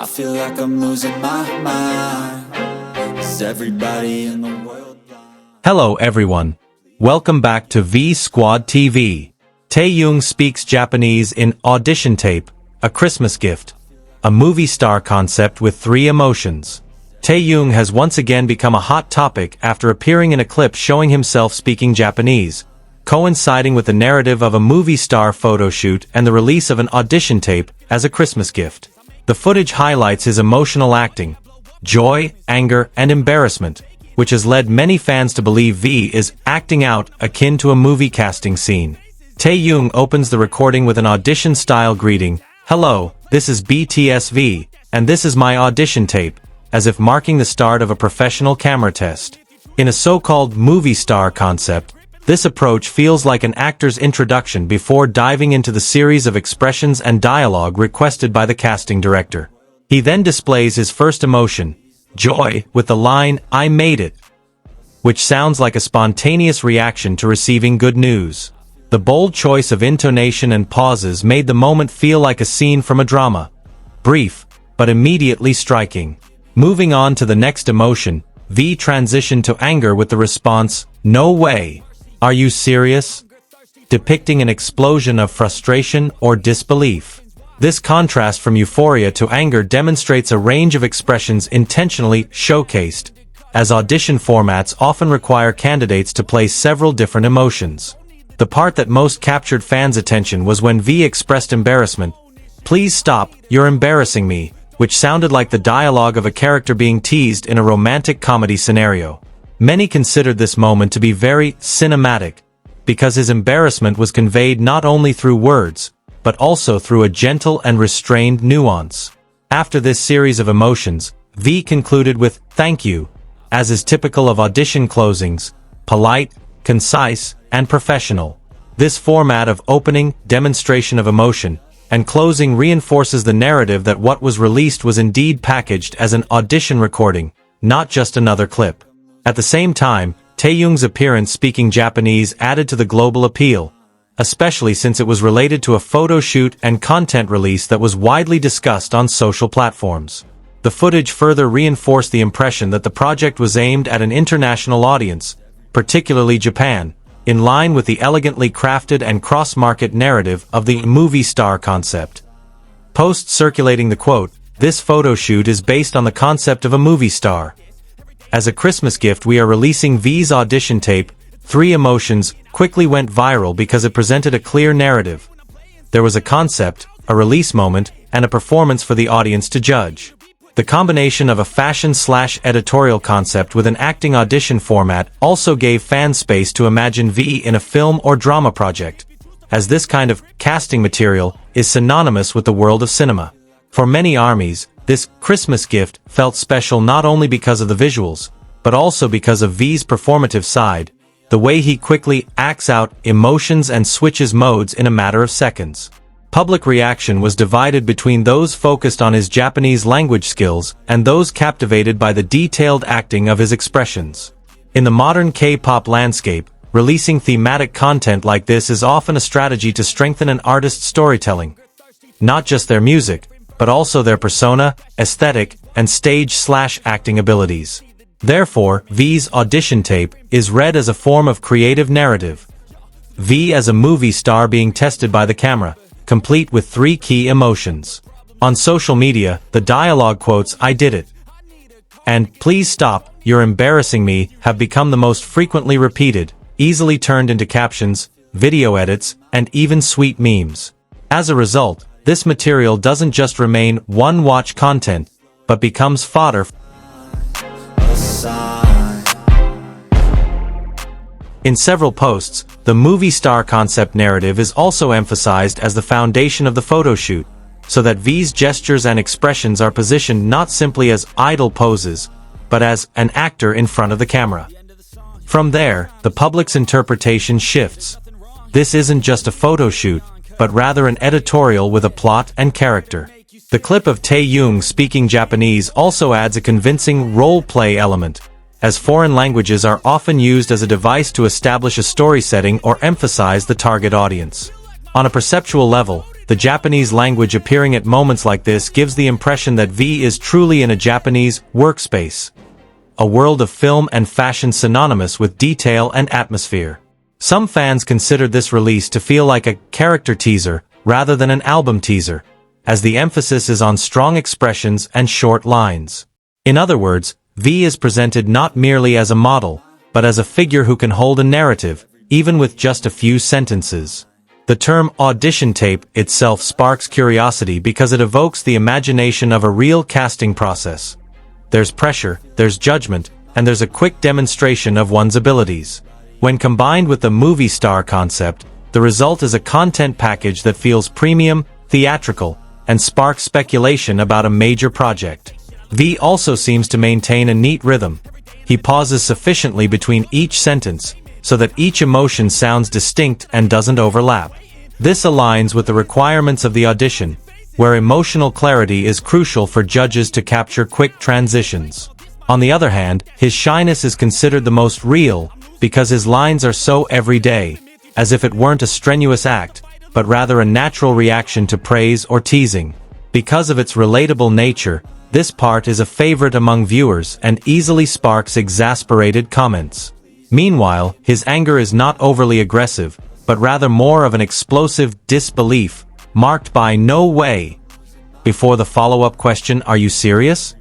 I feel like I'm losing my mind. Is everybody in the world blind? Hello everyone. Welcome back to V Squad TV. Taehyung speaks Japanese in Audition Tape, A Christmas Gift. A movie star concept with 3 emotions. Taehyung has once again become a hot topic after appearing in a clip showing himself speaking Japanese, coinciding with the narrative of a movie star photo shoot and the release of an audition tape as a Christmas gift. The footage highlights his emotional acting, joy, anger, and embarrassment, which has led many fans to believe V is acting out akin to a movie casting scene. Taehyung opens the recording with an audition-style greeting, "Hello, this is BTS V, and this is my audition tape," as if marking the start of a professional camera test. In a so-called movie star concept, this approach feels like an actor's introduction before diving into the series of expressions and dialogue requested by the casting director. He then displays his first emotion, joy, with the line, "I made it," which sounds like a spontaneous reaction to receiving good news. The bold choice of intonation and pauses made the moment feel like a scene from a drama. Brief, but immediately striking. Moving on to the next emotion, V transitioned to anger with the response, "No way. Are you serious?" depicting an explosion of frustration or disbelief. This contrast from euphoria to anger demonstrates a range of expressions intentionally showcased, as audition formats often require candidates to play several different emotions. The part that most captured fans' attention was when V expressed embarrassment. "Please stop, you're embarrassing me," which sounded like the dialogue of a character being teased in a romantic comedy scenario. Many considered this moment to be very cinematic, because his embarrassment was conveyed not only through words, but also through a gentle and restrained nuance. After this series of emotions, V concluded with, "Thank you," as is typical of audition closings, polite, concise, and professional. This format of opening, demonstration of emotion, and closing reinforces the narrative that what was released was indeed packaged as an audition recording, not just another clip. At the same time, Taehyung's appearance speaking Japanese added to the global appeal, especially since it was related to a photo shoot and content release that was widely discussed on social platforms. The footage further reinforced the impression that the project was aimed at an international audience, particularly Japan, in line with the elegantly crafted and cross-market narrative of the movie star concept. Posts circulating the quote, "This photo shoot is based on the concept of a movie star. As a Christmas gift we are releasing V's audition tape, 3 emotions," quickly went viral because it presented a clear narrative. There was a concept, a release moment, and a performance for the audience to judge. The combination of a fashion/editorial concept with an acting audition format also gave fans space to imagine V in a film or drama project, as this kind of casting material is synonymous with the world of cinema. For many ARMYs, this Christmas gift felt special not only because of the visuals, but also because of V's performative side, the way he quickly acts out emotions and switches modes in a matter of seconds. Public reaction was divided between those focused on his Japanese language skills and those captivated by the detailed acting of his expressions. In the modern K-pop landscape, releasing thematic content like this is often a strategy to strengthen an artist's storytelling. Not just their music, but also their persona, aesthetic, and stage/acting abilities. Therefore, V's audition tape is read as a form of creative narrative. V as a movie star being tested by the camera, complete with 3 key emotions. On social media, the dialogue quotes, "I did it," and "Please stop, you're embarrassing me," have become the most frequently repeated, easily turned into captions, video edits, and even sweet memes. As a result, this material doesn't just remain one-watch content, but becomes fodder. In several posts, the movie star concept narrative is also emphasized as the foundation of the photo shoot, so that V's gestures and expressions are positioned not simply as idle poses, but as an actor in front of the camera. From there, the public's interpretation shifts. This isn't just a photo shoot, but rather an editorial with a plot and character. The clip of Taehyung speaking Japanese also adds a convincing role-play element, as foreign languages are often used as a device to establish a story setting or emphasize the target audience. On a perceptual level, The Japanese language appearing at moments like this gives the impression that V is truly in a Japanese workspace, a world of film and fashion synonymous with detail and atmosphere. Some fans considered this release to feel like a character teaser rather than an album teaser, as the emphasis is on strong expressions and short lines. In other words, V is presented not merely as a model, but as a figure who can hold a narrative, even with just a few sentences. The term audition tape itself sparks curiosity because it evokes the imagination of a real casting process. There's pressure, there's judgment, and there's a quick demonstration of one's abilities. When combined with the movie star concept, the result is a content package that feels premium, theatrical, and sparks speculation about a major project. V also seems to maintain a neat rhythm. He pauses sufficiently between each sentence, so that each emotion sounds distinct and doesn't overlap. This aligns with the requirements of the audition, where emotional clarity is crucial for judges to capture quick transitions. On the other hand, his shyness is considered the most real, because his lines are so everyday, as if it weren't a strenuous act, but rather a natural reaction to praise or teasing. Because of its relatable nature, this part is a favorite among viewers and easily sparks exasperated comments. Meanwhile, his anger is not overly aggressive, but rather more of an explosive disbelief, marked by "no way" before the follow-up question, "Are you serious?"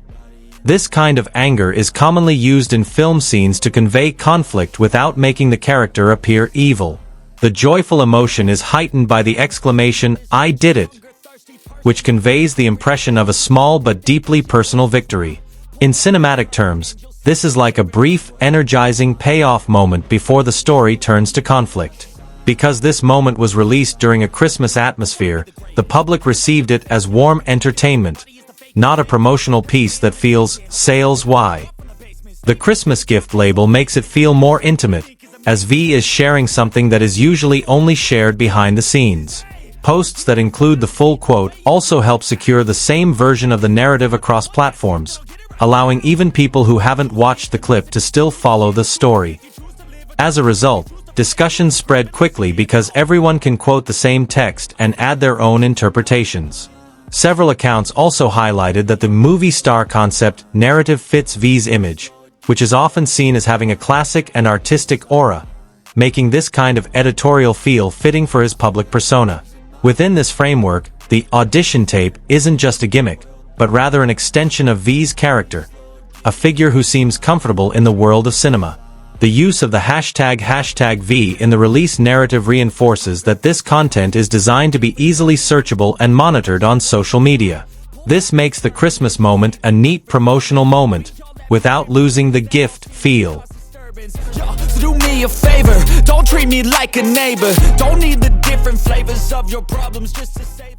This kind of anger is commonly used in film scenes to convey conflict without making the character appear evil. The joyful emotion is heightened by the exclamation, "I did it," which conveys the impression of a small but deeply personal victory. In cinematic terms, this is like a brief, energizing payoff moment before the story turns to conflict. Because this moment was released during a Christmas atmosphere, the public received it as warm entertainment, not a promotional piece that feels sales-y. The Christmas gift label makes it feel more intimate, as V is sharing something that is usually only shared behind the scenes. Posts that include the full quote also help secure the same version of the narrative across platforms, allowing even people who haven't watched the clip to still follow the story. As a result, discussions spread quickly because everyone can quote the same text and add their own interpretations. Several accounts also highlighted that the movie star concept narrative fits V's image, which is often seen as having a classic and artistic aura, making this kind of editorial feel fitting for his public persona. Within this framework, the audition tape isn't just a gimmick, but rather an extension of V's character, a figure who seems comfortable in the world of cinema. The use of the hashtag V in the release narrative reinforces that this content is designed to be easily searchable and monitored on social media. This makes the Christmas moment a neat promotional moment, without losing the gift feel. So do me a favor, don't treat me like a neighbor. Don't need the different flavors of your problems just to say